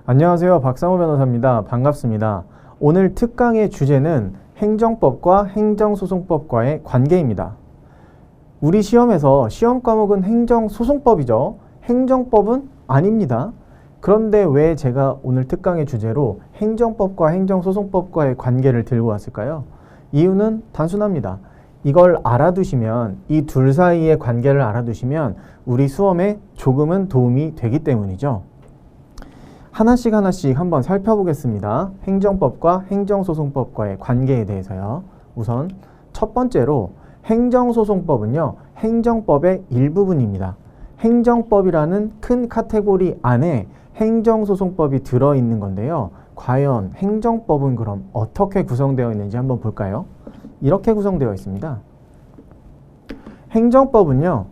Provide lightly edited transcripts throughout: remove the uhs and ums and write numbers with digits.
안녕하세요. 박상호 변호사입니다. 반갑습니다. 오늘 특강의 주제는 행정법과 행정소송법과의 관계입니다. 우리 시험에서 시험 과목은 행정소송법이죠. 행정법은 아닙니다. 그런데 왜 제가 오늘 특강의 주제로 행정법과 행정소송법과의 관계를 들고 왔을까요? 이유는 단순합니다. 이걸 알아두시면, 이 둘 사이의 관계를 알아두시면 우리 수험에 조금은 도움이 되기 때문이죠. 하나씩 한번 살펴보겠습니다. 행정법과 행정소송법과의 관계에 대해서요. 우선 첫 번째로 행정소송법은요, 행정법의 일부분입니다. 행정법이라는 큰 카테고리 안에 행정소송법이 들어있는 건데요. 과연 행정법은 그럼 어떻게 구성되어 있는지 한번 볼까요? 이렇게 구성되어 있습니다. 행정법은요,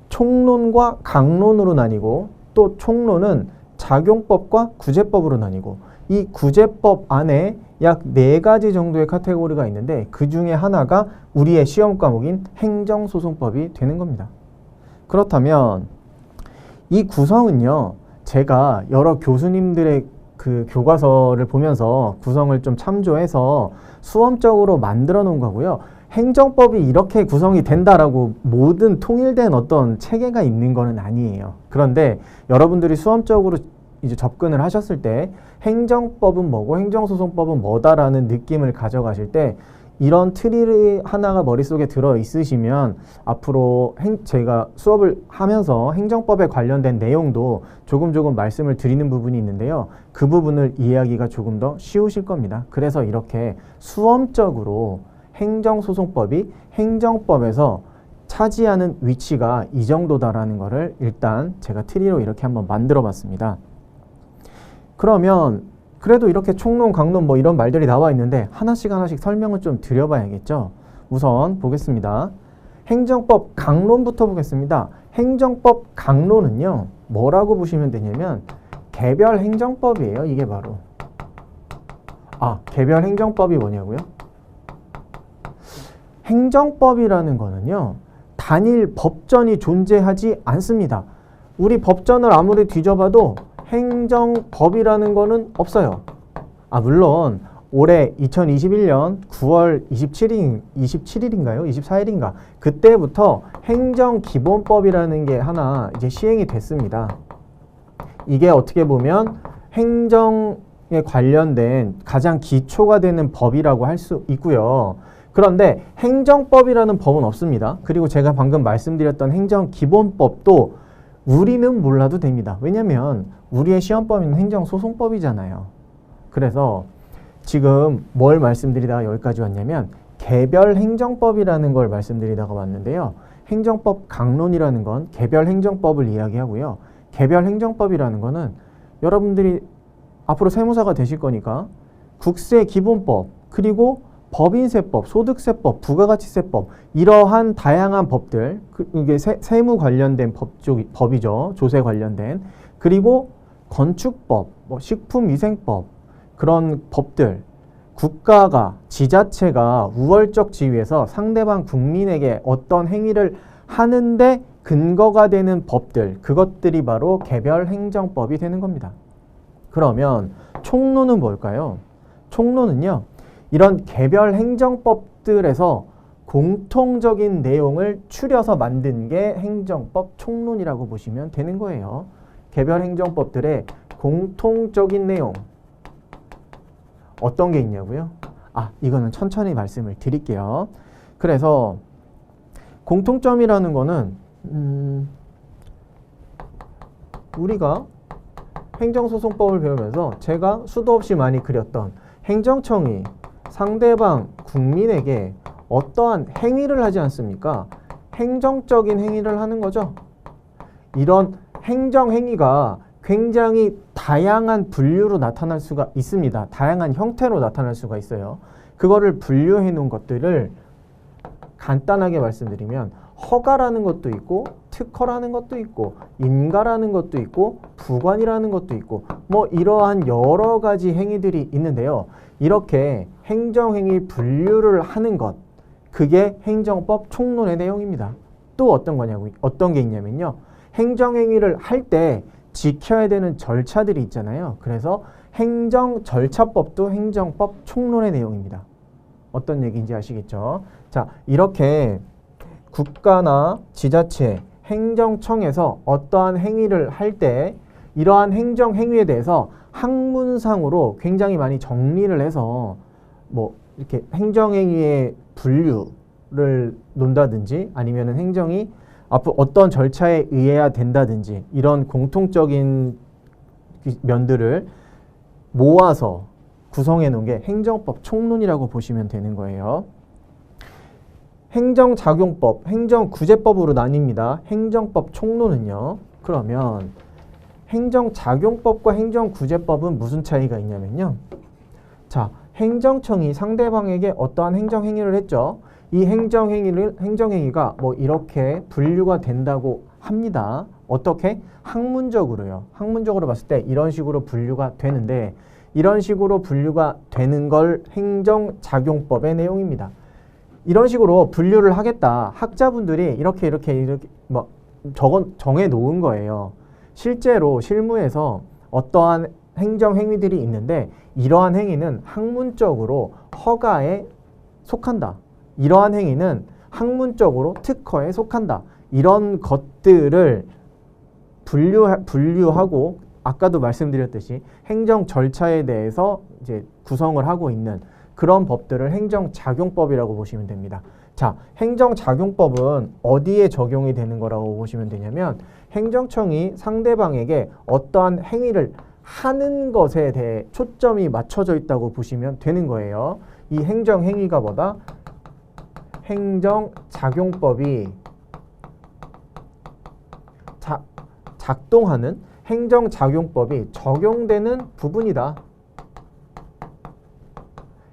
총론과 강론으로 나뉘고, 또 총론은 작용법과 구제법으로 나뉘고, 이 구제법 안에 약 4가지 정도의 카테고리가 있는데 그 중에 하나가 우리의 시험 과목인 행정소송법이 되는 겁니다. 그렇다면 이 구성은요, 제가 여러 교수님들의 그 교과서를 보면서 구성을 좀 참조해서 수험적으로 만들어 놓은 거고요. 행정법이 이렇게 구성이 된다라고 모든 통일된 어떤 체계가 있는 거는 아니에요. 그런데 여러분들이 수험적으로 이제 접근을 하셨을 때 행정법은 뭐고 행정소송법은 뭐다라는 느낌을 가져가실 때 이런 틀이 하나가 머릿속에 들어 있으시면 앞으로 제가 수업을 하면서 행정법에 관련된 내용도 조금 말씀을 드리는 부분이 있는데요. 그 부분을 이해하기가 조금 더 쉬우실 겁니다. 그래서 이렇게 수험적으로 행정소송법이 행정법에서 차지하는 위치가 이 정도다라는 거를 일단 제가 트리로 이렇게 한번 만들어 봤습니다. 그러면 그래도 이렇게 총론, 강론 뭐 이런 말들이 나와 있는데 하나씩 설명을 좀 드려봐야겠죠. 우선 보겠습니다. 행정법 강론부터 보겠습니다. 행정법 강론은요, 뭐라고 보시면 되냐면 개별 행정법이에요. 이게 바로. 개별 행정법이 뭐냐고요? 행정법이라는 거는요, 단일 법전이 존재하지 않습니다. 우리 법전을 아무리 뒤져봐도 행정법이라는 거는 없어요. 물론 올해 2021년 9월 27일인가요? 24일인가? 그때부터 행정기본법이라는 게 하나 이제 시행이 됐습니다. 이게 어떻게 보면 행정에 관련된 가장 기초가 되는 법이라고 할 수 있고요. 그런데 행정법이라는 법은 없습니다. 그리고 제가 방금 말씀드렸던 행정기본법도 우리는 몰라도 됩니다. 왜냐면 우리의 시험 범위는 행정소송법이잖아요. 그래서 지금 뭘 말씀드리다가 여기까지 왔냐면 개별 행정법이라는 걸 말씀드리다가 왔는데요. 행정법 강론이라는 건 개별 행정법을 이야기하고요. 개별 행정법이라는 거는 여러분들이 앞으로 세무사가 되실 거니까 국세기본법, 그리고 법인세법, 소득세법, 부가가치세법, 이러한 다양한 법들, 이게 세무 관련된 법이죠. 조세 관련된. 그리고 건축법, 식품위생법, 그런 법들, 국가가, 지자체가 우월적 지위에서 상대방 국민에게 어떤 행위를 하는데 근거가 되는 법들, 그것들이 바로 개별 행정법이 되는 겁니다. 그러면 총론은 뭘까요? 총론은요, 이런 개별 행정법들에서 공통적인 내용을 추려서 만든 게 행정법 총론이라고 보시면 되는 거예요. 개별 행정법들의 공통적인 내용, 어떤 게 있냐고요? 이거는 천천히 말씀을 드릴게요. 그래서 공통점이라는 거는 우리가 행정소송법을 배우면서 제가 수도 없이 많이 그렸던 행정청이 상대방 국민에게 어떠한 행위를 하지 않습니까? 행정적인 행위를 하는 거죠. 이런 행정행위가 굉장히 다양한 분류로 나타날 수가 있습니다. 다양한 형태로 나타날 수가 있어요. 그거를 분류해 놓은 것들을 간단하게 말씀드리면 허가라는 것도 있고, 특허라는 것도 있고, 인가라는 것도 있고, 부관이라는 것도 있고, 이러한 여러 가지 행위들이 있는데요. 이렇게 행정행위 분류를 하는 것, 그게 행정법 총론의 내용입니다. 또 어떤 게 있냐면요. 행정행위를 할 때 지켜야 되는 절차들이 있잖아요. 그래서 행정절차법도 행정법 총론의 내용입니다. 어떤 얘기인지 아시겠죠? 자, 이렇게 국가나 지자체, 행정청에서 어떠한 행위를 할 때 이러한 행정행위에 대해서 학문상으로 굉장히 많이 정리를 해서 뭐 이렇게 행정행위의 분류를 논다든지 아니면은 행정이 앞으로 어떤 절차에 의해야 된다든지 이런 공통적인 면들을 모아서 구성해 놓은 게 행정법 총론이라고 보시면 되는 거예요. 행정작용법, 행정구제법으로 나뉩니다. 행정법 총론은요. 그러면 행정작용법과 행정구제법은 무슨 차이가 있냐면요. 자, 행정청이 상대방에게 어떠한 행정행위를 했죠. 이 행정행위가 뭐 이렇게 분류가 된다고 합니다. 어떻게? 학문적으로요. 학문적으로 봤을 때 이런 식으로 분류가 되는데 이런 식으로 분류가 되는 걸 행정작용법의 내용입니다. 이런 식으로 분류를 하겠다. 학자분들이 이렇게 뭐 정해 놓은 거예요. 실제로 실무에서 어떠한 행정행위들이 있는데 이러한 행위는 학문적으로 허가에 속한다. 이러한 행위는 학문적으로 특허에 속한다. 이런 것들을 분류하고 아까도 말씀드렸듯이 행정 절차에 대해서 이제 구성을 하고 있는 그런 법들을 행정작용법이라고 보시면 됩니다. 자, 행정작용법은 어디에 적용이 되는 거라고 보시면 되냐면 행정청이 상대방에게 어떠한 행위를 하는 것에 대해 초점이 맞춰져 있다고 보시면 되는 거예요. 이 행정행위가 뭐다? 행정작용법이 작동하는 행정작용법이 적용되는 부분이다.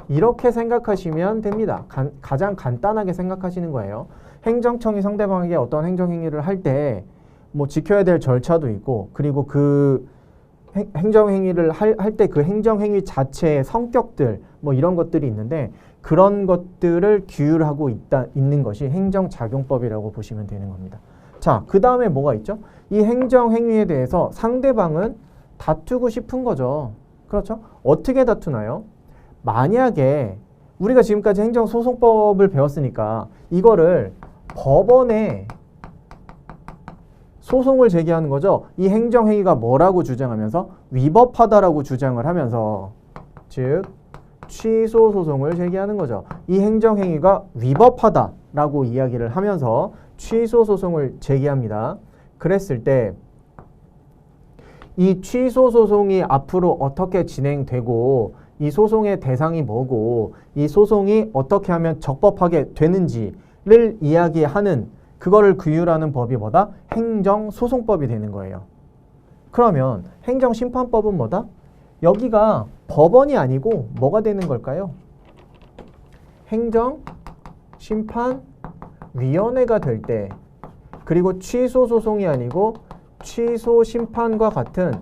이렇게 생각하시면 됩니다. 가장 간단하게 생각하시는 거예요. 행정청이 상대방에게 어떤 행정행위를 할 때 뭐 지켜야 될 절차도 있고 그리고 그 행정행위를 할 때 그 행정행위 자체의 성격들 뭐 이런 것들이 있는데 그런 것들을 규율하고 있는 것이 행정작용법이라고 보시면 되는 겁니다. 자, 그 다음에 뭐가 있죠? 이 행정행위에 대해서 상대방은 다투고 싶은 거죠. 그렇죠? 어떻게 다투나요? 만약에 우리가 지금까지 행정소송법을 배웠으니까 이거를 법원에 소송을 제기하는 거죠. 이 행정행위가 뭐라고 주장하면서 위법하다라고 주장을 하면서 즉 취소 소송을 제기하는 거죠. 이 행정행위가 위법하다라고 이야기를 하면서 취소 소송을 제기합니다. 그랬을 때 이 취소 소송이 앞으로 어떻게 진행되고 이 소송의 대상이 뭐고 이 소송이 어떻게 하면 적법하게 되는지를 이야기하는 그거를 규율하는 법이 뭐다? 행정소송법이 되는 거예요. 그러면 행정심판법은 뭐다? 여기가 법원이 아니고 뭐가 되는 걸까요? 행정심판위원회가 될 때 그리고 취소소송이 아니고 취소심판과 같은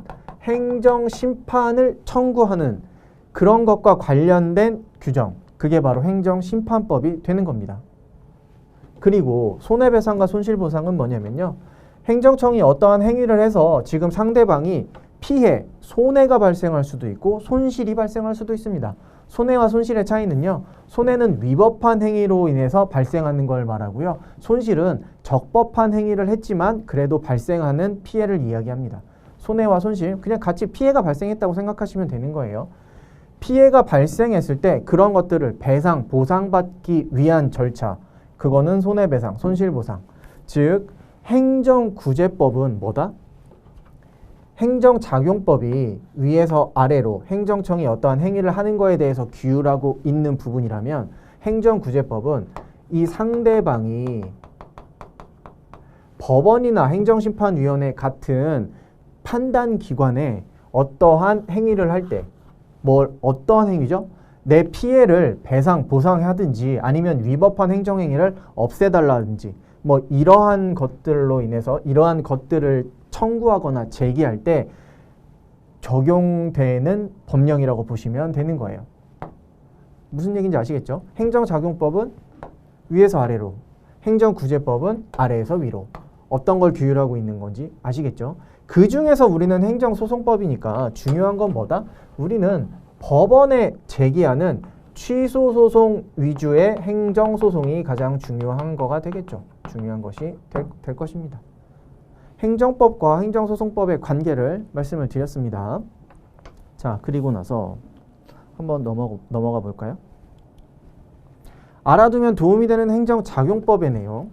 행정심판을 청구하는 그런 것과 관련된 규정, 그게 바로 행정심판법이 되는 겁니다. 그리고 손해배상과 손실보상은 뭐냐면요. 행정청이 어떠한 행위를 해서 지금 상대방이 피해, 손해가 발생할 수도 있고 손실이 발생할 수도 있습니다. 손해와 손실의 차이는요. 손해는 위법한 행위로 인해서 발생하는 걸 말하고요. 손실은 적법한 행위를 했지만 그래도 발생하는 피해를 이야기합니다. 손해와 손실, 그냥 같이 피해가 발생했다고 생각하시면 되는 거예요. 피해가 발생했을 때 그런 것들을 배상, 보상받기 위한 절차, 그거는 손해배상, 손실보상. 즉 행정구제법은 뭐다? 행정작용법이 위에서 아래로 행정청이 어떠한 행위를 하는 거에 대해서 규율하고 있는 부분이라면 행정구제법은 이 상대방이 법원이나 행정심판위원회 같은 판단기관에 어떠한 행위를 할 때 어떠한 행위죠? 내 피해를 배상, 보상하든지 아니면 위법한 행정행위를 없애달라든지 뭐 이러한 것들로 인해서 이러한 것들을 청구하거나 제기할 때 적용되는 법령이라고 보시면 되는 거예요. 무슨 얘기인지 아시겠죠? 행정작용법은 위에서 아래로, 행정구제법은 아래에서 위로. 어떤 걸 규율하고 있는 건지 아시겠죠? 그 중에서 우리는 행정소송법이니까 중요한 건 뭐다? 우리는 법원에 제기하는 취소소송 위주의 행정소송이 가장 중요한 거가 되겠죠. 중요한 것이 될 것입니다. 행정법과 행정소송법의 관계를 말씀을 드렸습니다. 자, 그리고 나서 한번 넘어가 볼까요? 알아두면 도움이 되는 행정작용법의 내용.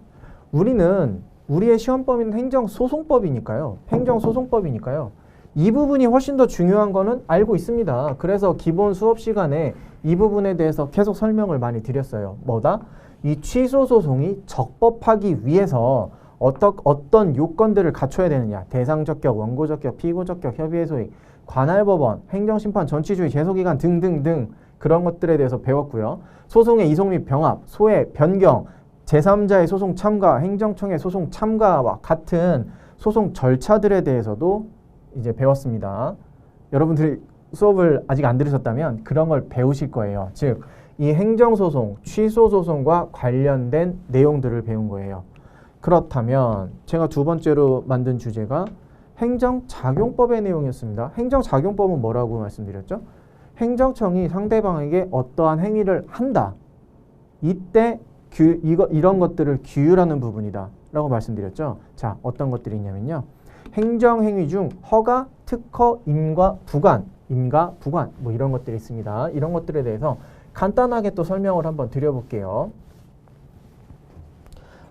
우리의 시험 범위는 행정소송법이니까요. 행정소송법이니까요. 이 부분이 훨씬 더 중요한 거는 알고 있습니다. 그래서 기본 수업 시간에 이 부분에 대해서 계속 설명을 많이 드렸어요. 뭐다? 이 취소소송이 적법하기 위해서 어떤 요건들을 갖춰야 되느냐. 대상적격, 원고적격, 피고적격, 협의의 관할법원, 행정심판, 전치주의, 제소기간 등등등 그런 것들에 대해서 배웠고요. 소송의 이송 및 병합, 소외, 변경, 제3자의 소송 참가, 행정청의 소송 참가와 같은 소송 절차들에 대해서도 이제 배웠습니다. 여러분들이 수업을 아직 안 들으셨다면 그런 걸 배우실 거예요. 즉, 이 행정소송, 취소소송과 관련된 내용들을 배운 거예요. 그렇다면 제가 두 번째로 만든 주제가 행정작용법의 내용이었습니다. 행정작용법은 뭐라고 말씀드렸죠? 행정청이 상대방에게 어떠한 행위를 한다. 이때 이런 것들을 규율하는 부분이다 라고 말씀드렸죠. 자, 어떤 것들이 있냐면요. 행정행위 중 허가, 특허, 임과 부관 뭐 이런 것들이 있습니다. 이런 것들에 대해서 간단하게 또 설명을 한번 드려볼게요.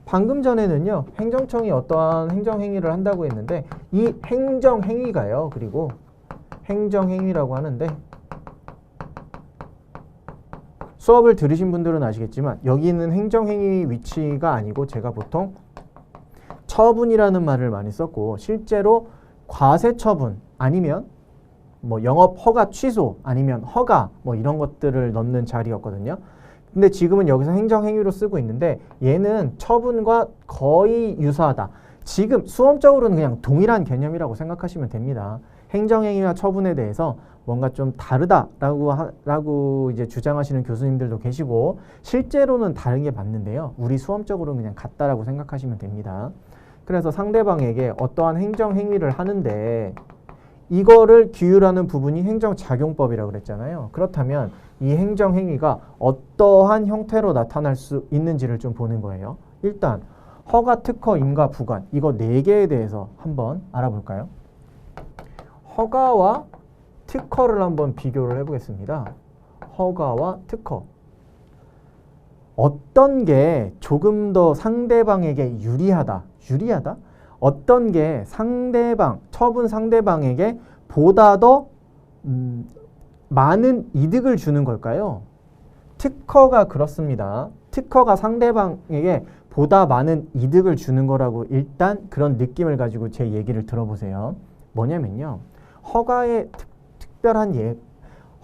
방금 전에는요. 행정청이 어떠한 행정행위를 한다고 했는데 이 행정행위가요. 그리고 행정행위라고 하는데 수업을 들으신 분들은 아시겠지만 여기 있는 행정행위 위치가 아니고 제가 보통 처분이라는 말을 많이 썼고 실제로 과세처분 아니면 뭐 영업 허가 취소 아니면 허가 뭐 이런 것들을 넣는 자리였거든요. 근데 지금은 여기서 행정행위로 쓰고 있는데 얘는 처분과 거의 유사하다. 지금 수험적으로는 그냥 동일한 개념이라고 생각하시면 됩니다. 행정행위와 처분에 대해서 뭔가 좀 다르다라고 이제 주장하시는 교수님들도 계시고 실제로는 다른 게 맞는데요. 우리 수험적으로는 그냥 같다라고 생각하시면 됩니다. 그래서 상대방에게 어떠한 행정행위를 하는데 이거를 규율하는 부분이 행정작용법이라고 그랬잖아요. 그렇다면 이 행정행위가 어떠한 형태로 나타날 수 있는지를 좀 보는 거예요. 일단 허가, 특허, 임과 부관 이거 4개에 대해서 한번 알아볼까요? 허가와 특허를 한번 비교를 해보겠습니다. 허가와 특허. 어떤 게 조금 더 상대방에게 유리하다? 어떤 게 처분 상대방에게 보다 더 많은 이득을 주는 걸까요? 특허가 그렇습니다. 특허가 상대방에게 보다 많은 이득을 주는 거라고 일단 그런 느낌을 가지고 제 얘기를 들어보세요. 뭐냐면요. 허가의 특별한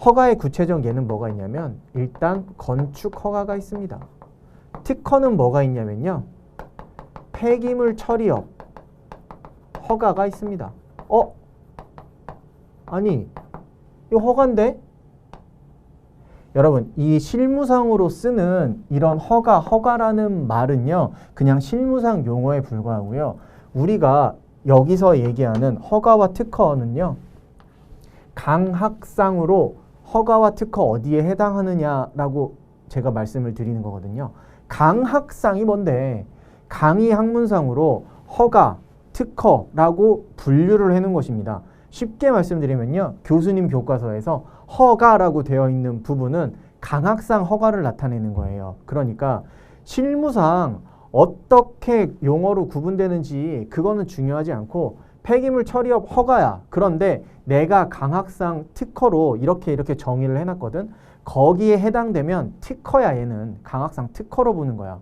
허가의 구체적 예는 뭐가 있냐면 일단 건축 허가가 있습니다. 특허는 뭐가 있냐면요. 폐기물 처리업 허가가 있습니다. 아니 이거 허가인데? 여러분 이 실무상으로 쓰는 이런 허가라는 말은요. 그냥 실무상 용어에 불과하고요. 우리가 여기서 얘기하는 허가와 특허는요. 강학상으로 허가와 특허 어디에 해당하느냐라고 제가 말씀을 드리는 거거든요. 강학상이 뭔데? 강의 학문상으로 허가, 특허라고 분류를 해놓은 것입니다. 쉽게 말씀드리면요. 교수님 교과서에서 허가라고 되어 있는 부분은 강학상 허가를 나타내는 거예요. 그러니까 실무상 어떻게 용어로 구분되는지 그거는 중요하지 않고 폐기물 처리업 허가야. 그런데 내가 강학상 특허로 이렇게 정의를 해놨거든. 거기에 해당되면 특허야. 얘는 강학상 특허로 보는 거야.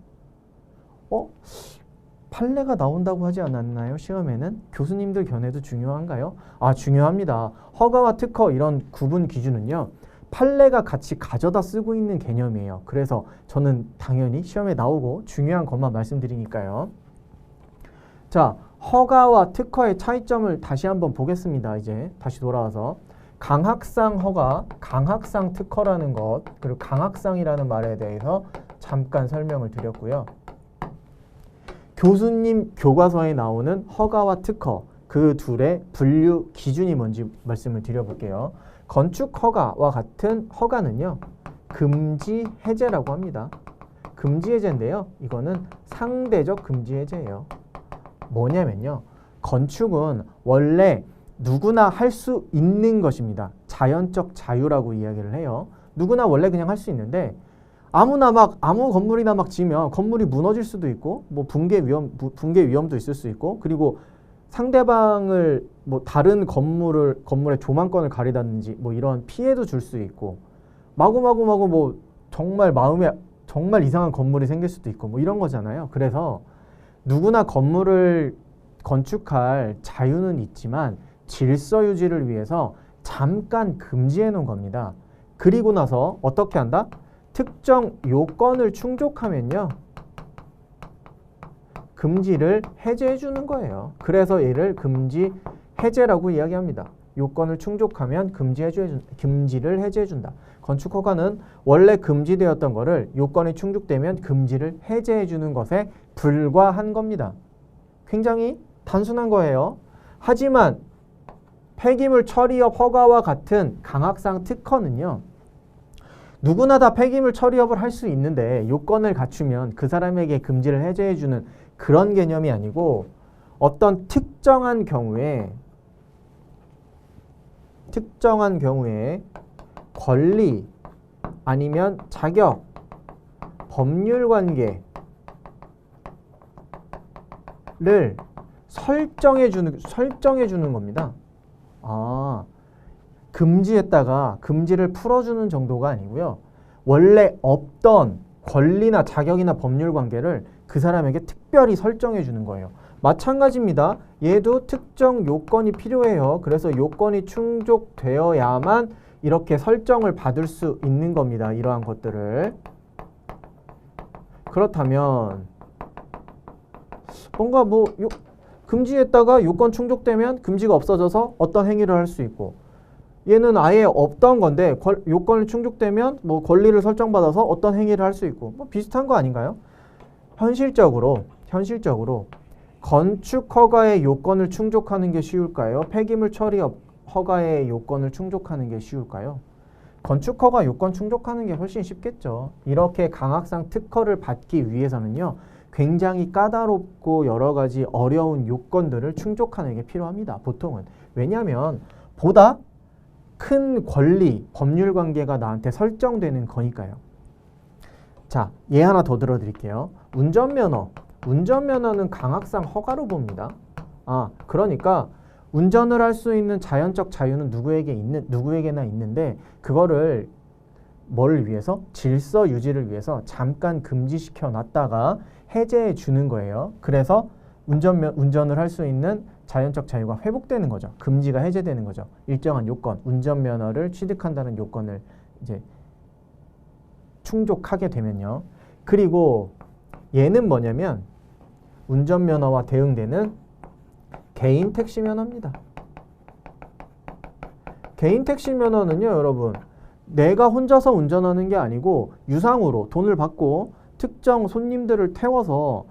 판례가 나온다고 하지 않았나요? 시험에는? 교수님들 견해도 중요한가요? 중요합니다. 허가와 특허 이런 구분 기준은요. 판례가 같이 가져다 쓰고 있는 개념이에요. 그래서 저는 당연히 시험에 나오고 중요한 것만 말씀드리니까요. 자, 허가와 특허의 차이점을 다시 한번 보겠습니다. 이제 다시 돌아와서 강학상 허가, 강학상 특허라는 것, 그리고 강학상이라는 말에 대해서 잠깐 설명을 드렸고요. 교수님 교과서에 나오는 허가와 특허, 그 둘의 분류 기준이 뭔지 말씀을 드려볼게요. 건축 허가와 같은 허가는요, 금지 해제라고 합니다. 금지 해제인데요, 이거는 상대적 금지 해제예요. 뭐냐면요, 건축은 원래 누구나 할 수 있는 것입니다. 자연적 자유라고 이야기를 해요. 누구나 원래 그냥 할 수 있는데 아무나 막 아무 건물이나 막 지으면 건물이 무너질 수도 있고 뭐 붕괴 위험도 있을 수 있고, 그리고 상대방을 뭐 다른 건물의 조망권을 가리다든지 뭐 이런 피해도 줄 수 있고, 마구마구 뭐 정말 마음에 정말 이상한 건물이 생길 수도 있고 뭐 이런 거잖아요. 그래서 누구나 건물을 건축할 자유는 있지만 질서 유지를 위해서 잠깐 금지해 놓은 겁니다. 그리고 나서 어떻게 한다? 특정 요건을 충족하면요, 금지를 해제해 주는 거예요. 그래서 얘를 금지 해제라고 이야기합니다. 요건을 충족하면 금지를 해제해 준다. 건축 허가는 원래 금지되었던 거를 요건이 충족되면 금지를 해제해 주는 것에 불과한 겁니다. 굉장히 단순한 거예요. 하지만 폐기물 처리업 허가와 같은 강학상 특허는요, 누구나 다 폐기물 처리업을 할 수 있는데 요건을 갖추면 그 사람에게 금지를 해제해 주는 그런 개념이 아니고, 어떤 특정한 경우에 권리 아니면 자격, 법률 관계를 설정해 주는 겁니다. 금지했다가 금지를 풀어주는 정도가 아니고요, 원래 없던 권리나 자격이나 법률 관계를 그 사람에게 특별히 설정해 주는 거예요. 마찬가지입니다. 얘도 특정 요건이 필요해요. 그래서 요건이 충족되어야만 이렇게 설정을 받을 수 있는 겁니다. 이러한 것들을. 그렇다면 뭔가 뭐 금지했다가 요건 충족되면 금지가 없어져서 어떤 행위를 할 수 있고, 얘는 아예 없던 건데 요건이 충족되면 뭐 권리를 설정받아서 어떤 행위를 할 수 있고, 뭐 비슷한 거 아닌가요? 현실적으로 건축 허가의 요건을 충족하는 게 쉬울까요? 폐기물 처리 허가의 요건을 충족하는 게 쉬울까요? 건축 허가 요건 충족하는 게 훨씬 쉽겠죠. 이렇게 강학상 특허를 받기 위해서는요, 굉장히 까다롭고 여러 가지 어려운 요건들을 충족하는 게 필요합니다. 보통은. 왜냐하면 보다 큰 권리, 법률 관계가 나한테 설정되는 거니까요. 자, 얘 하나 더 들어드릴게요. 운전면허는 강학상 허가로 봅니다. 그러니까 운전을 할 수 있는 자연적 자유는 누구에게나 있는데, 그거를 뭘 위해서? 질서 유지를 위해서 잠깐 금지시켜 놨다가 해제해 주는 거예요. 그래서 운전을 할 수 있는 자연적 자유가 회복되는 거죠. 금지가 해제되는 거죠. 일정한 요건, 운전면허를 취득한다는 요건을 이제 충족하게 되면요. 그리고 얘는 뭐냐면 운전면허와 대응되는 개인 택시 면허입니다. 개인 택시 면허는요, 여러분, 내가 혼자서 운전하는 게 아니고 유상으로 돈을 받고 특정 손님들을 태워서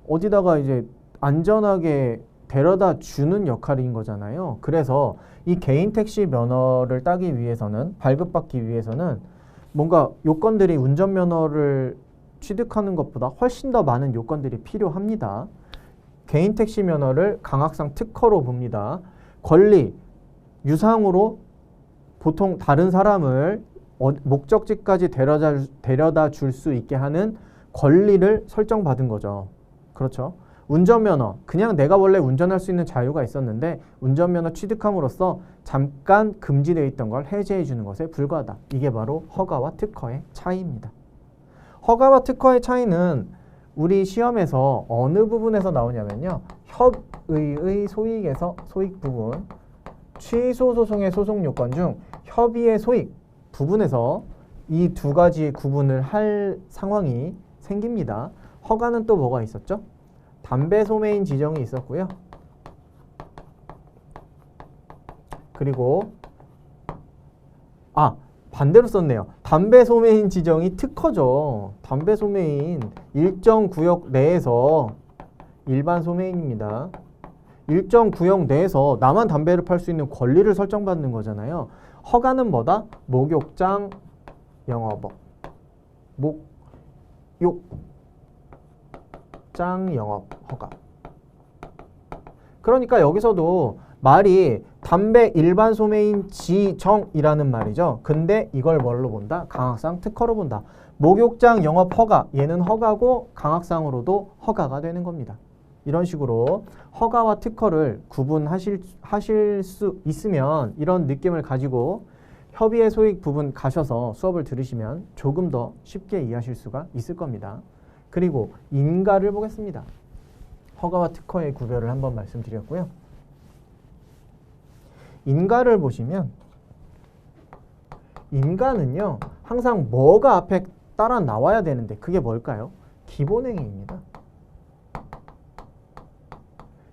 어디다가 이제 안전하게 데려다 주는 역할인 거잖아요. 그래서 이 개인 택시 면허를 따기 위해서는, 발급받기 위해서는 뭔가 요건들이 운전면허를 취득하는 것보다 훨씬 더 많은 요건들이 필요합니다. 개인 택시 면허를 강학상 특허로 봅니다. 권리, 유상으로 보통 다른 사람을 목적지까지 데려다 줄 수 있게 하는 권리를 설정받은 거죠. 그렇죠. 운전면허, 그냥 내가 원래 운전할 수 있는 자유가 있었는데 운전면허 취득함으로써 잠깐 금지되어 있던 걸 해제해 주는 것에 불과하다. 이게 바로 허가와 특허의 차이입니다. 허가와 특허의 차이는 우리 시험에서 어느 부분에서 나오냐면요, 협의의 소익 부분, 취소 소송의 소송 요건 중 협의의 소익 부분에서 이 두 가지 구분을 할 상황이 생깁니다. 허가는 또 뭐가 있었죠? 담배 소매인 지정이 있었고요. 그리고 반대로 썼네요. 담배 소매인 지정이 특허죠. 담배 소매인 일정 구역 내에서 일반 소매인입니다. 일정 구역 내에서 나만 담배를 팔 수 있는 권리를 설정받는 거잖아요. 허가는 뭐다? 목욕장 영업업. 목욕장 영업 허가. 그러니까 여기서도 말이 담배 일반 소매인 지정이라는 말이죠. 근데 이걸 뭘로 본다? 강학상 특허로 본다. 목욕장 영업 허가, 얘는 허가고 강학상으로도 허가가 되는 겁니다. 이런 식으로 허가와 특허를 구분하실 수 있으면 이런 느낌을 가지고 협의의 소익 부분 가셔서 수업을 들으시면 조금 더 쉽게 이해하실 수가 있을 겁니다. 그리고 인가를 보겠습니다. 허가와 특허의 구별을 한번 말씀드렸고요. 인가를 보시면 인가는요, 항상 뭐가 앞에 따라 나와야 되는데 그게 뭘까요? 기본행위입니다.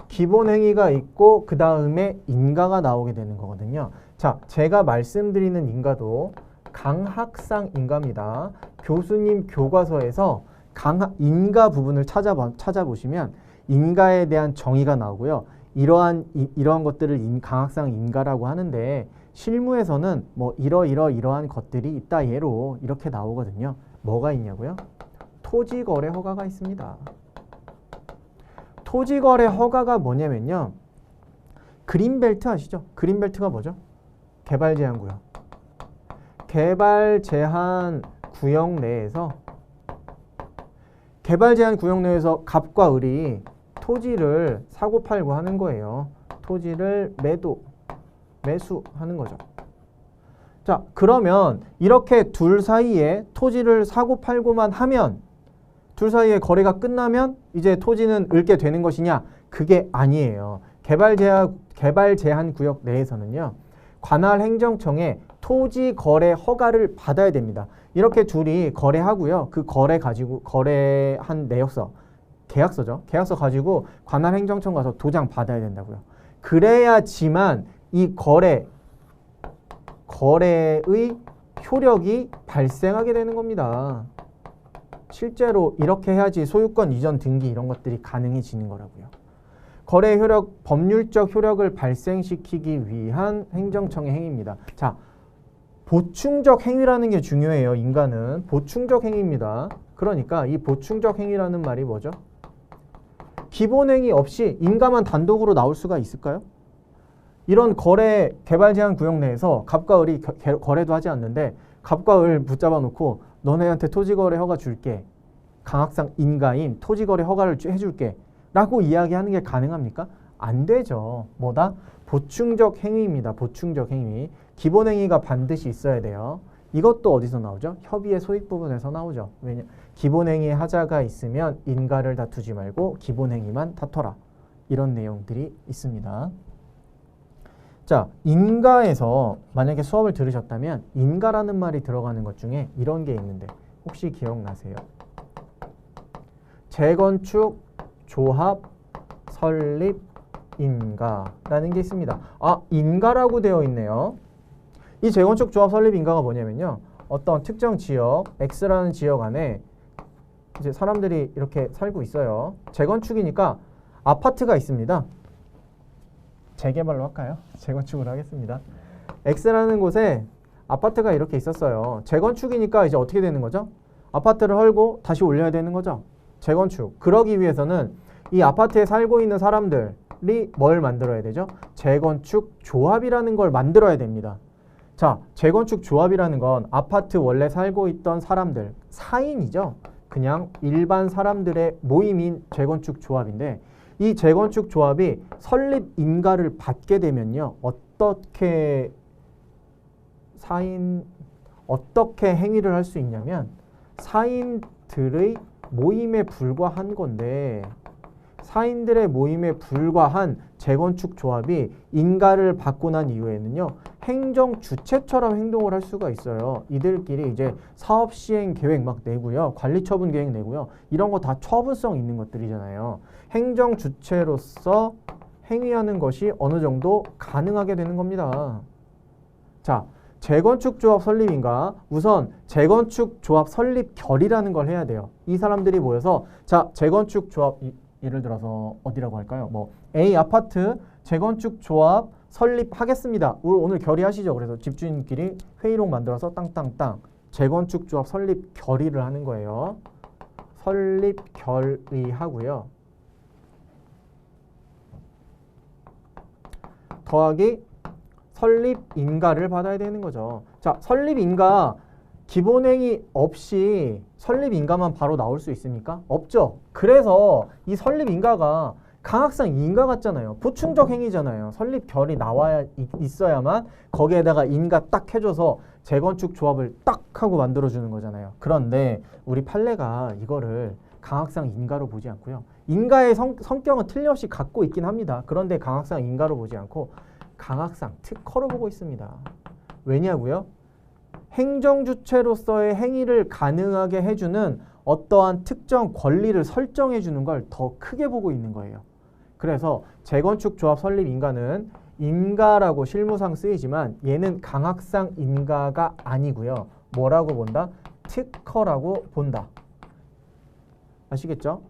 기본행위가 있고 그 다음에 인가가 나오게 되는 거거든요. 자, 제가 말씀드리는 인가도 강학상 인가입니다. 교수님 교과서에서 인가 부분을 찾아보시면 인가에 대한 정의가 나오고요. 이러한 것들을 강학상 인가라고 하는데 실무에서는 뭐 이러한 것들이 있다 예로 이렇게 나오거든요. 뭐가 있냐고요? 토지거래 허가가 있습니다. 토지거래 허가가 뭐냐면요. 그린벨트 아시죠? 그린벨트가 뭐죠? 개발제한구역. 개발제한구역 내에서 갑과 을이 토지를 사고 팔고 하는 거예요. 토지를 매수하는 거죠. 자, 그러면 이렇게 둘 사이에 토지를 사고 팔고만 하면 둘 사이에 거래가 끝나면 이제 토지는 을게 되는 것이냐? 그게 아니에요. 개발제한구역 내에서는요. 관할 행정청에 토지 거래 허가를 받아야 됩니다. 이렇게 둘이 거래하고요. 그 거래 가지고 거래한 내역서, 계약서죠. 계약서 가지고 관할 행정청 가서 도장 받아야 된다고요. 그래야지만 이 거래의 효력이 발생하게 되는 겁니다. 실제로 이렇게 해야지 소유권 이전 등기 이런 것들이 가능해지는 거라고요. 거래 효력, 법률적 효력을 발생시키기 위한 행정청의 행위입니다. 자, 보충적 행위라는 게 중요해요. 인가는 보충적 행위입니다. 그러니까 이 보충적 행위라는 말이 뭐죠? 기본 행위 없이 인가만 단독으로 나올 수가 있을까요? 이런 개발 제한 구역 내에서 갑과 을이 거래도 하지 않는데 갑과 을 붙잡아 놓고 너네한테 토지거래 허가 줄게. 강학상 인가인 토지거래 허가를 해줄게. 라고 이야기하는 게 가능합니까? 안 되죠. 뭐다? 보충적 행위입니다. 보충적 행위. 기본 행위가 반드시 있어야 돼요. 이것도 어디서 나오죠? 협의의 소익 부분에서 나오죠. 왜냐? 기본 행위의 하자가 있으면 인가를 다투지 말고 기본 행위만 다퉈라. 이런 내용들이 있습니다. 자, 인가에서 만약에 수업을 들으셨다면 인가라는 말이 들어가는 것 중에 이런 게 있는데 혹시 기억나세요? 재건축 조합 설립 인가라는 게 있습니다. 아, 인가라고 되어 있네요. 이 재건축 조합 설립 인가가 뭐냐면요. 어떤 특정 지역, X라는 지역 안에 이제 사람들이 이렇게 살고 있어요. 재건축이니까 아파트가 있습니다. 재개발로 할까요? 재건축으로 하겠습니다. X라는 곳에 아파트가 이렇게 있었어요. 재건축이니까 이제 어떻게 되는 거죠? 아파트를 헐고 다시 올려야 되는 거죠. 재건축. 그러기 위해서는 이 아파트에 살고 있는 사람들이 뭘 만들어야 되죠? 재건축 조합이라는 걸 만들어야 됩니다. 자, 재건축 조합이라는 건 아파트 원래 살고 있던 사람들, 사인이죠. 그냥 일반 사람들의 모임인 재건축 조합인데 이 재건축 조합이 설립 인가를 받게 되면요. 어떻게 행위를 할 수 있냐면 사인들의 모임에 불과한 건데 사인들의 모임에 불과한 재건축 조합이 인가를 받고 난 이후에는요. 행정 주체처럼 행동을 할 수가 있어요. 이들끼리 이제 사업 시행 계획 막 내고요. 관리 처분 계획 내고요. 이런 거 다 처분성 있는 것들이잖아요. 행정 주체로서 행위하는 것이 어느 정도 가능하게 되는 겁니다. 자, 재건축 조합 설립인가? 우선 재건축 조합 설립 결의라는 걸 해야 돼요. 이 사람들이 모여서 자, 재건축 조합 예를 들어서 어디라고 할까요? 뭐 A 아파트 재건축 조합 설립하겠습니다. 오늘 결의하시죠. 그래서 집주인끼리 회의록 만들어서 땅땅땅 재건축 조합 설립 결의를 하는 거예요. 설립 결의하고요. 더하기 설립 인가를 받아야 되는 거죠. 자, 설립 인가 기본행위 없이 설립 인가만 바로 나올 수 있습니까? 없죠. 그래서 이 설립 인가가 강학상 인가 같잖아요. 보충적 행위잖아요. 설립 결이 나와야 있어야만 거기에다가 인가 딱 해줘서 재건축 조합을 딱 하고 만들어주는 거잖아요. 그런데 우리 판례가 이거를 강학상 인가로 보지 않고요. 인가의 성격은 틀림없이 갖고 있긴 합니다. 그런데 강학상 인가로 보지 않고 강학상 특허로 보고 있습니다. 왜냐고요? 행정주체로서의 행위를 가능하게 해주는 어떠한 특정 권리를 설정해 주는 걸 더 크게 보고 있는 거예요. 그래서 재건축 조합 설립 인가는 인가라고 실무상 쓰이지만 얘는 강학상 인가가 아니고요. 뭐라고 본다? 특허라고 본다. 아시겠죠?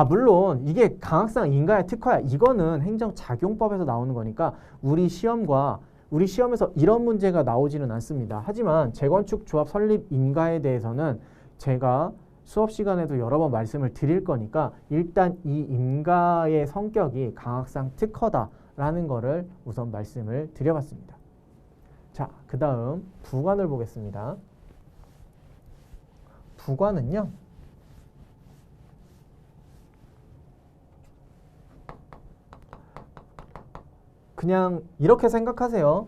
물론 이게 강학상 인가야 특허야 이거는 행정작용법에서 나오는 거니까 우리 시험에서 이런 문제가 나오지는 않습니다. 하지만 재건축 조합 설립 인가에 대해서는 제가 수업 시간에도 여러 번 말씀을 드릴 거니까 일단 이 인가의 성격이 강학상 특허다라는 거를 우선 말씀을 드려봤습니다. 자, 그 다음 부관을 보겠습니다. 부관은요. 그냥 이렇게 생각하세요.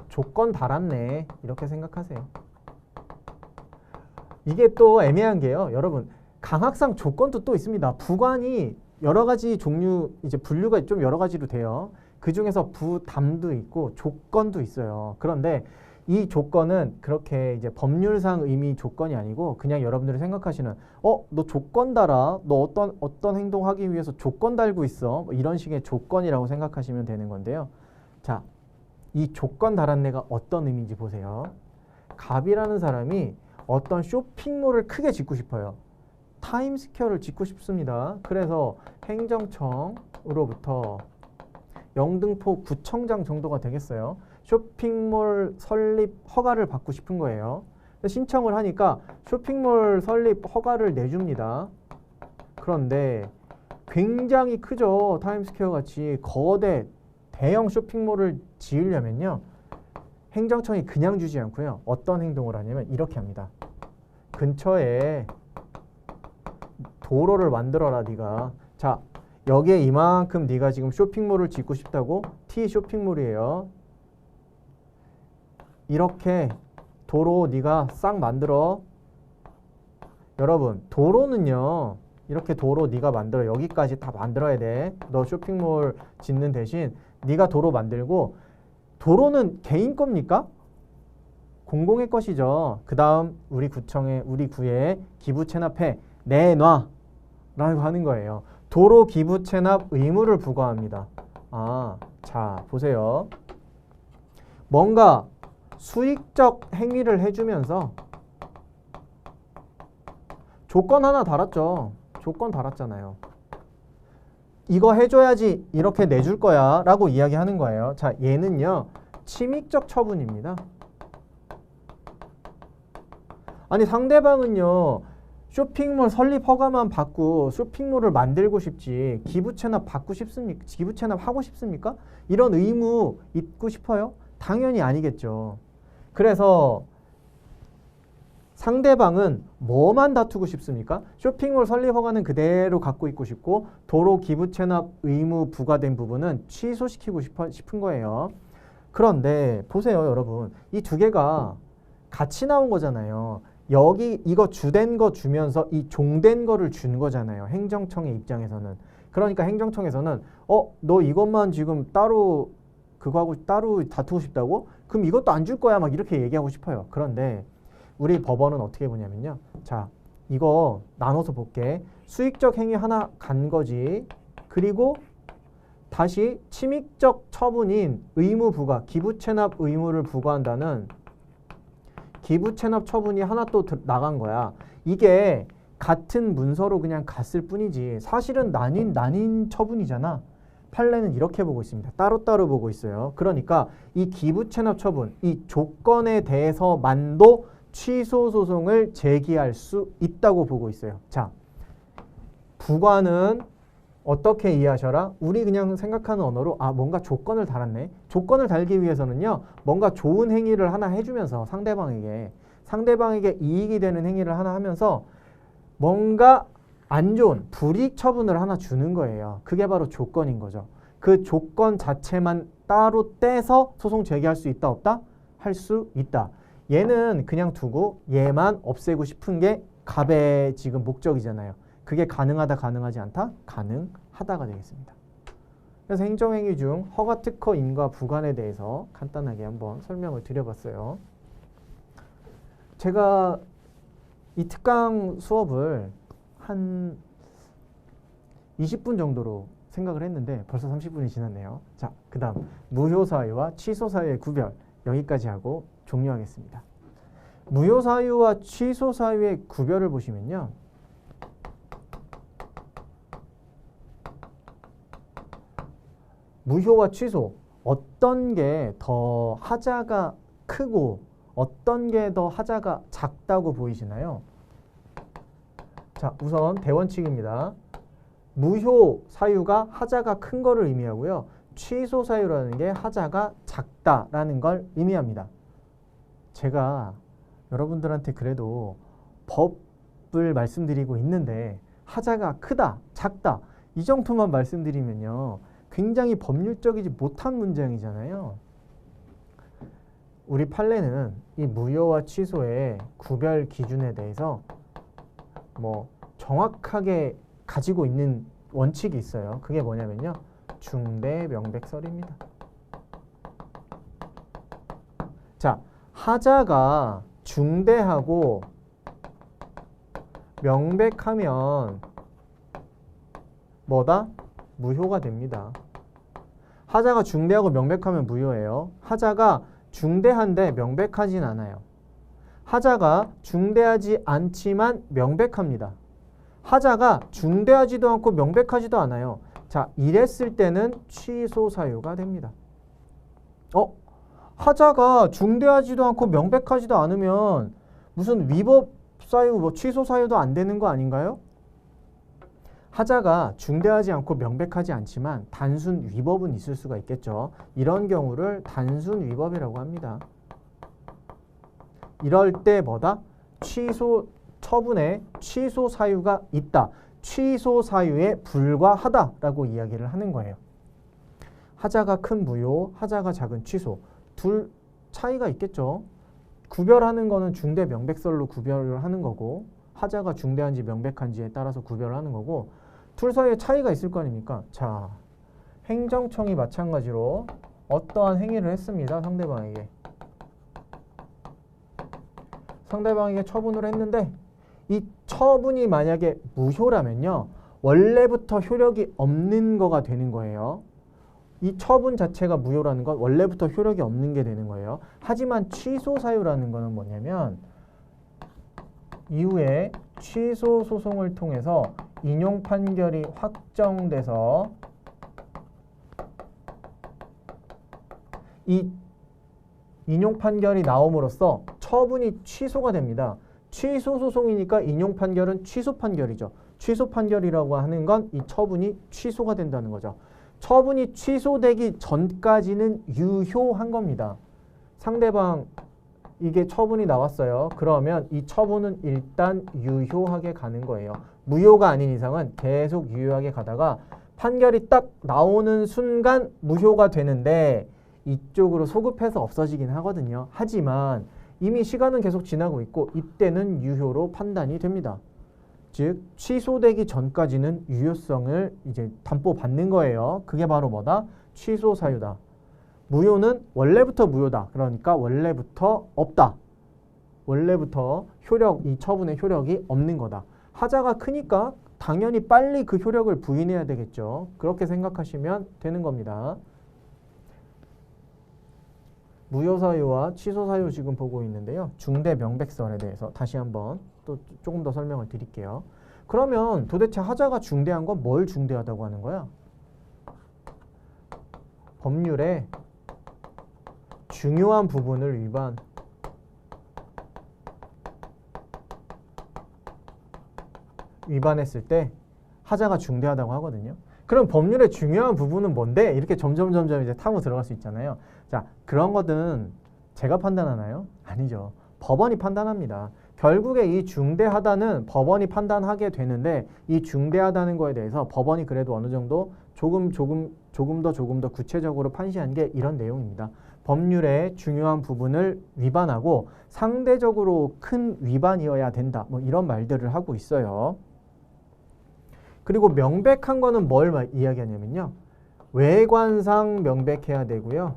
조건 달았네. 이렇게 생각하세요. 이게 또 애매한 게요. 여러분, 강학상 조건도 또 있습니다. 부관이 여러 가지 종류, 이제 분류가 좀 여러 가지로 돼요. 그 중에서 부담도 있고 조건도 있어요. 그런데 이 조건은 그렇게 이제 법률상 의미 조건이 아니고 그냥 여러분들이 생각하시는 너 조건 달아. 너 어떤 행동하기 위해서 조건 달고 있어. 뭐 이런 식의 조건이라고 생각하시면 되는 건데요. 자, 이 조건 달았네가 어떤 의미인지 보세요. 갑이라는 사람이 어떤 쇼핑몰을 크게 짓고 싶어요. 타임스퀘어를 짓고 싶습니다. 그래서 행정청으로부터 영등포 구청장 정도가 되겠어요. 쇼핑몰 설립 허가를 받고 싶은 거예요. 신청을 하니까 쇼핑몰 설립 허가를 내줍니다. 그런데 굉장히 크죠. 타임스퀘어 같이 거대 대형 쇼핑몰을 지으려면요. 행정청이 그냥 주지 않고요. 어떤 행동을 하냐면 이렇게 합니다. 근처에 도로를 만들어라 네가. 자, 여기에 이만큼 네가 지금 쇼핑몰을 짓고 싶다고? T 쇼핑몰이에요. 이렇게 도로 네가 싹 만들어. 여러분, 도로는요. 이렇게 도로 네가 만들어. 여기까지 다 만들어야 돼. 너 쇼핑몰 짓는 대신 네가 도로 만들고 도로는 개인 겁니까? 공공의 것이죠. 그 다음 우리 구에 기부 체납해 내놔 라고 하는 거예요. 도로 기부 체납 의무를 부과합니다. 자, 보세요. 뭔가 수익적 행위를 해주면서 조건 하나 달았죠. 조건 달았잖아요. 이거 해줘야지 이렇게 내줄 거야 라고 이야기하는 거예요. 자, 얘는요. 침익적 처분입니다. 아니 상대방은요. 쇼핑몰 설립 허가만 받고 쇼핑몰을 만들고 싶지 기부 체납 받고 싶습니까? 기부 체납 하고 싶습니까? 이런 의무 있고 싶어요? 당연히 아니겠죠. 그래서 상대방은 뭐만 다투고 싶습니까? 쇼핑몰 설립 허가는 그대로 갖고 있고 싶고 도로 기부 체납 의무 부과된 부분은 취소시키고 싶은 거예요. 그런데 보세요, 여러분. 이 두 개가 같이 나온 거잖아요. 여기 이거 주된 거 주면서 이 종된 거를 준 거잖아요. 행정청의 입장에서는. 그러니까 행정청에서는 너 이것만 지금 따로 그거 하고 따로 다투고 싶다고? 그럼 이것도 안 줄 거야. 막 이렇게 얘기하고 싶어요. 그런데 우리 법원은 어떻게 보냐면요. 자, 이거 나눠서 볼게. 수익적 행위 하나 간 거지. 그리고 다시 침익적 처분인 의무 부과, 기부 체납 의무를 부과한다는 기부 체납 처분이 하나 또 나간 거야. 이게 같은 문서로 그냥 갔을 뿐이지 사실은 나뉜 처분이잖아. 판례는 이렇게 보고 있습니다. 따로따로 보고 있어요. 그러니까 이 기부 체납 처분, 이 조건에 대해서만도 취소 소송을 제기할 수 있다고 보고 있어요. 자, 부관은 어떻게 이해하셔라? 우리 그냥 생각하는 언어로 뭔가 조건을 달았네. 조건을 달기 위해서는요. 뭔가 좋은 행위를 하나 해주면서 상대방에게 이익이 되는 행위를 하나 하면서 뭔가 안 좋은 불이익 처분을 하나 주는 거예요. 그게 바로 조건인 거죠. 그 조건 자체만 따로 떼서 소송 제기할 수 있다 없다? 할 수 있다. 얘는 그냥 두고 얘만 없애고 싶은 게 갑의 지금 목적이잖아요. 그게 가능하다 가능하지 않다? 가능하다가 되겠습니다. 그래서 행정행위 중 허가특허 인가 부관에 대해서 간단하게 한번 설명을 드려봤어요. 제가 이 특강 수업을 한 20분 정도로 생각을 했는데 벌써 30분이 지났네요. 자, 그 다음 무효사유와 취소사유의 구별 여기까지 하고 종료하겠습니다. 무효사유와 취소사유의 구별을 보시면요. 무효와 취소 어떤 게 더 하자가 크고 어떤 게 더 하자가 작다고 보이시나요? 자, 우선 대원칙입니다. 무효 사유가 하자가 큰 거를 의미하고요. 취소 사유라는 게 하자가 작다라는 걸 의미합니다. 제가 여러분들한테 그래도 법을 말씀드리고 있는데 하자가 크다, 작다 이 정도만 말씀드리면요. 굉장히 법률적이지 못한 문장이잖아요. 우리 판례는 이 무효와 취소의 구별 기준에 대해서 정확하게 가지고 있는 원칙이 있어요. 그게 뭐냐면요. 중대명백설입니다. 자, 하자가 중대하고 명백하면 뭐다? 무효가 됩니다. 하자가 중대하고 명백하면 무효예요. 하자가 중대한데 명백하진 않아요. 하자가 중대하지 않지만 명백합니다. 하자가 중대하지도 않고 명백하지도 않아요. 자, 이랬을 때는 취소 사유가 됩니다. 하자가 중대하지도 않고 명백하지도 않으면 무슨 위법 사유, 취소 사유도 안 되는 거 아닌가요? 하자가 중대하지 않고 명백하지 않지만 단순 위법은 있을 수가 있겠죠. 이런 경우를 단순 위법이라고 합니다. 이럴 때 뭐다? 취소 처분에 취소 사유가 있다. 취소 사유에 불과하다라고 이야기를 하는 거예요. 하자가 큰 무효, 하자가 작은 취소. 둘 차이가 있겠죠. 구별하는 거는 중대 명백설로 구별을 하는 거고 하자가 중대한지 명백한지에 따라서 구별을 하는 거고 둘 사이에 차이가 있을 거 아닙니까? 자, 행정청이 마찬가지로 어떠한 행위를 했습니다. 상대방에게 처분을 했는데 이 처분이 만약에 무효라면요. 원래부터 효력이 없는 거가 되는 거예요. 이 처분 자체가 무효라는 건 원래부터 효력이 없는 게 되는 거예요. 하지만 취소 사유라는 거는 뭐냐면 이후에 취소 소송을 통해서 인용 판결이 확정돼서 이 인용 판결이 나옴으로써 처분이 취소가 됩니다. 취소 소송이니까 인용 판결은 취소 판결이죠. 취소 판결이라고 하는 건 이 처분이 취소가 된다는 거죠. 처분이 취소되기 전까지는 유효한 겁니다. 상대방 이게 처분이 나왔어요. 그러면 이 처분은 일단 유효하게 가는 거예요. 무효가 아닌 이상은 계속 유효하게 가다가 판결이 딱 나오는 순간 무효가 되는데 이쪽으로 소급해서 없어지긴 하거든요. 하지만 이미 시간은 계속 지나고 있고 이때는 유효로 판단이 됩니다. 즉 취소되기 전까지는 유효성을 이제 담보받는 거예요. 그게 바로 뭐다? 취소 사유다. 무효는 원래부터 무효다. 그러니까 원래부터 없다. 원래부터 이 처분의 효력이 없는 거다. 하자가 크니까 당연히 빨리 그 효력을 부인해야 되겠죠. 그렇게 생각하시면 되는 겁니다. 무효사유와 취소사유 지금 보고 있는데요. 중대명백설에 대해서 다시 한번 또 조금 더 설명을 드릴게요. 그러면 도대체 하자가 중대한 건 뭘 중대하다고 하는 거야? 법률의 중요한 부분을 위반했을 때 하자가 중대하다고 하거든요. 그럼 법률의 중요한 부분은 뭔데? 이렇게 점점 이제 타고 들어갈 수 있잖아요. 자, 그런 거는 제가 판단하나요? 아니죠. 법원이 판단합니다. 결국에 이 중대하다는 법원이 판단하게 되는데 이 중대하다는 거에 대해서 법원이 그래도 어느 정도 조금 더 구체적으로 판시한 게 이런 내용입니다. 법률의 중요한 부분을 위반하고 상대적으로 큰 위반이어야 된다. 뭐 이런 말들을 하고 있어요. 그리고 명백한 거는 뭘 이야기하냐면요. 외관상 명백해야 되고요.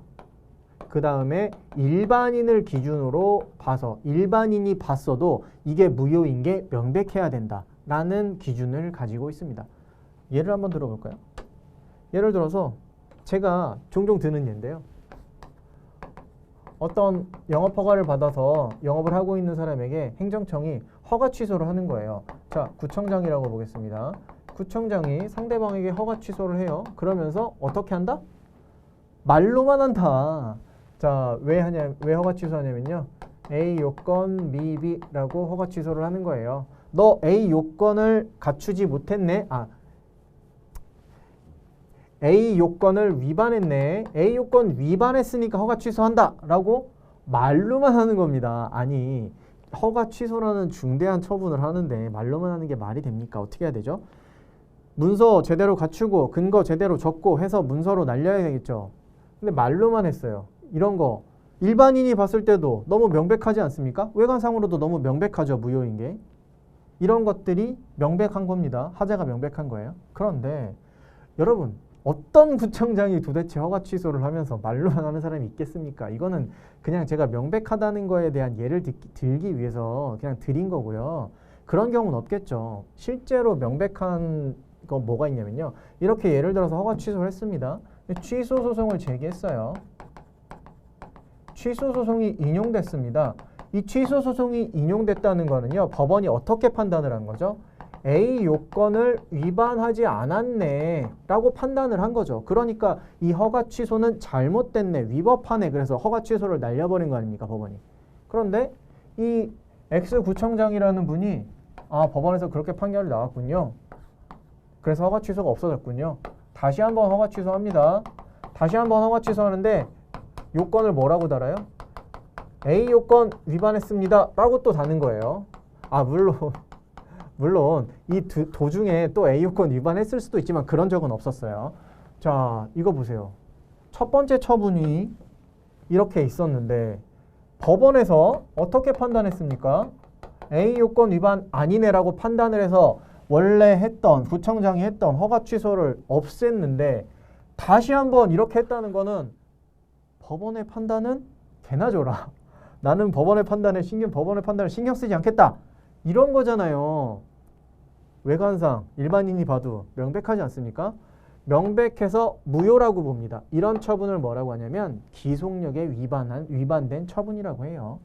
그 다음에 일반인을 기준으로 봐서 일반인이 봤어도 이게 무효인 게 명백해야 된다라는 기준을 가지고 있습니다. 예를 한번 들어볼까요? 예를 들어서 제가 종종 드는 예인데요. 어떤 영업 허가를 받아서 영업을 하고 있는 사람에게 행정청이 허가 취소를 하는 거예요. 자, 구청장이라고 보겠습니다. 구청장이 상대방에게 허가 취소를 해요. 그러면서 어떻게 한다? 말로만 한다. 자, 왜 허가 취소하냐면요. A 요건 미비라고 허가 취소를 하는 거예요. 너 A 요건을 갖추지 못했네. A 요건을 위반했네. A 요건 위반했으니까 허가 취소한다. 라고 말로만 하는 겁니다. 아니, 허가 취소라는 중대한 처분을 하는데 말로만 하는 게 말이 됩니까? 어떻게 해야 되죠? 문서 제대로 갖추고 근거 제대로 적고 해서 문서로 날려야 되겠죠. 근데 말로만 했어요. 이런 거 일반인이 봤을 때도 너무 명백하지 않습니까? 외관상으로도 너무 명백하죠. 무효인 게. 이런 것들이 명백한 겁니다. 하자가 명백한 거예요. 그런데 여러분 어떤 구청장이 도대체 허가 취소를 하면서 말로만 하는 사람이 있겠습니까? 이거는 그냥 제가 명백하다는 거에 대한 예를 들기 위해서 그냥 드린 거고요. 그런 경우는 없겠죠. 실제로 명백한 거 뭐가 있냐면요. 이렇게 예를 들어서 허가 취소를 했습니다. 취소 소송을 제기했어요. 취소 소송이 인용됐습니다. 이 취소 소송이 인용됐다는 거는요. 법원이 어떻게 판단을 한 거죠? A 요건을 위반하지 않았네 라고 판단을 한 거죠. 그러니까 이 허가 취소는 잘못됐네, 위법하네. 그래서 허가 취소를 날려버린 거 아닙니까, 법원이. 그런데 이 X구청장이라는 분이 법원에서 그렇게 판결이 나왔군요. 그래서 허가 취소가 없어졌군요. 다시 한번 허가 취소합니다. 다시 한번 허가 취소하는데 요건을 뭐라고 달아요? A 요건 위반했습니다 라고 또 다는 거예요. 물론 이 도중에 또 A 요건 위반했을 수도 있지만 그런 적은 없었어요. 자, 이거 보세요. 첫 번째 처분이 이렇게 있었는데 법원에서 어떻게 판단했습니까? A 요건 위반 아니네라고 판단을 해서 원래 구청장이 했던 허가 취소를 없앴는데 다시 한번 이렇게 했다는 거는 법원의 판단은 개나 줘라. 나는 법원의 판단을 신경 쓰지 않겠다. 이런 거잖아요. 외관상 일반인이 봐도 명백하지 않습니까? 명백해서 무효라고 봅니다. 이런 처분을 뭐라고 하냐면 기속력에 위반된 처분이라고 해요.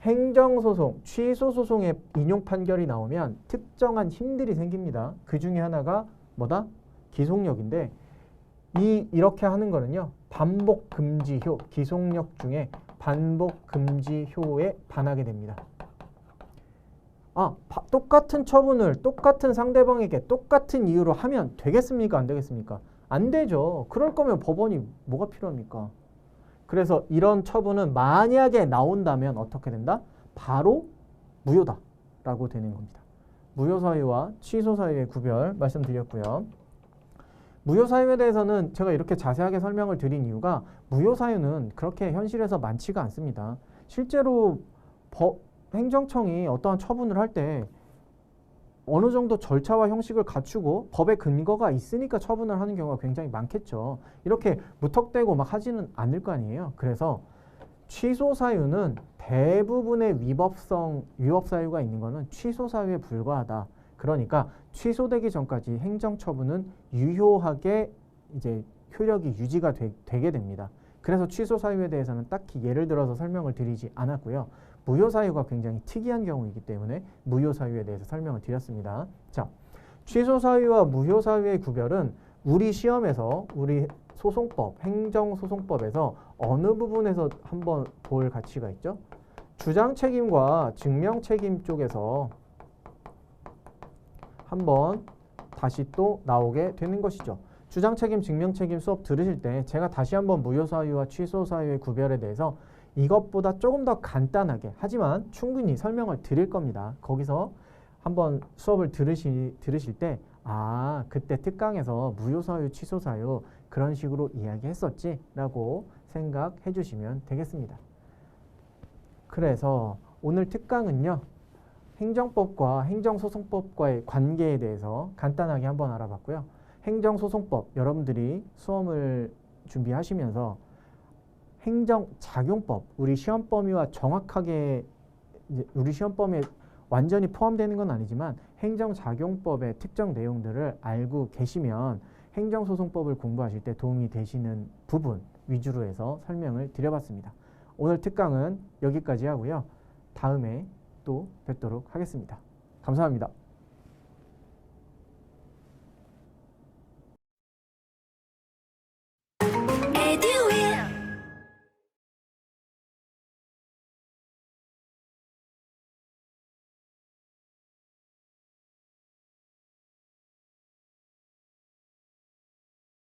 행정소송, 취소소송의 인용 판결이 나오면 특정한 힘들이 생깁니다. 그 중에 하나가 뭐다? 기속력인데 이렇게 하는 거는요. 반복금지효, 기속력 중에 반복금지효에 반하게 됩니다. 똑같은 처분을 똑같은 상대방에게 똑같은 이유로 하면 되겠습니까? 안 되겠습니까? 안 되죠. 그럴 거면 법원이 뭐가 필요합니까? 그래서 이런 처분은 만약에 나온다면 어떻게 된다? 바로 무효다라고 되는 겁니다. 무효사유와 취소사유의 구별 말씀드렸고요. 무효사유에 대해서는 제가 이렇게 자세하게 설명을 드린 이유가 무효사유는 그렇게 현실에서 많지가 않습니다. 실제로 행정청이 어떠한 처분을 할 때 어느 정도 절차와 형식을 갖추고 법의 근거가 있으니까 처분을 하는 경우가 굉장히 많겠죠. 이렇게 무턱대고 막 하지는 않을 거 아니에요. 그래서 취소 사유는 대부분의 위법 사유가 있는 거는 취소 사유에 불과하다. 그러니까 취소되기 전까지 행정처분은 유효하게 이제 효력이 유지가 되게 됩니다. 그래서 취소 사유에 대해서는 딱히 예를 들어서 설명을 드리지 않았고요. 무효사유가 굉장히 특이한 경우이기 때문에 무효사유에 대해서 설명을 드렸습니다. 자, 취소사유와 무효사유의 구별은 우리 시험에서 우리 소송법, 행정소송법에서 어느 부분에서 한번 볼 가치가 있죠? 주장책임과 증명책임 쪽에서 한번 다시 또 나오게 되는 것이죠. 주장책임, 증명책임 수업 들으실 때 제가 다시 한번 무효사유와 취소사유의 구별에 대해서 이것보다 조금 더 간단하게 하지만 충분히 설명을 드릴 겁니다. 거기서 한번 수업을 들으실 때 아, 그때 특강에서 무효사유, 취소사유 그런 식으로 이야기했었지 라고 생각해 주시면 되겠습니다. 그래서 오늘 특강은요. 행정법과 행정소송법과의 관계에 대해서 간단하게 한번 알아봤고요. 행정소송법 여러분들이 수험을 준비하시면서 행정작용법 우리 시험 범위와 정확하게 우리 시험 범위에 완전히 포함되는 건 아니지만 행정작용법의 특정 내용들을 알고 계시면 행정소송법을 공부하실 때 도움이 되시는 부분 위주로 해서 설명을 드려봤습니다. 오늘 특강은 여기까지 하고요. 다음에 또 뵙도록 하겠습니다. 감사합니다.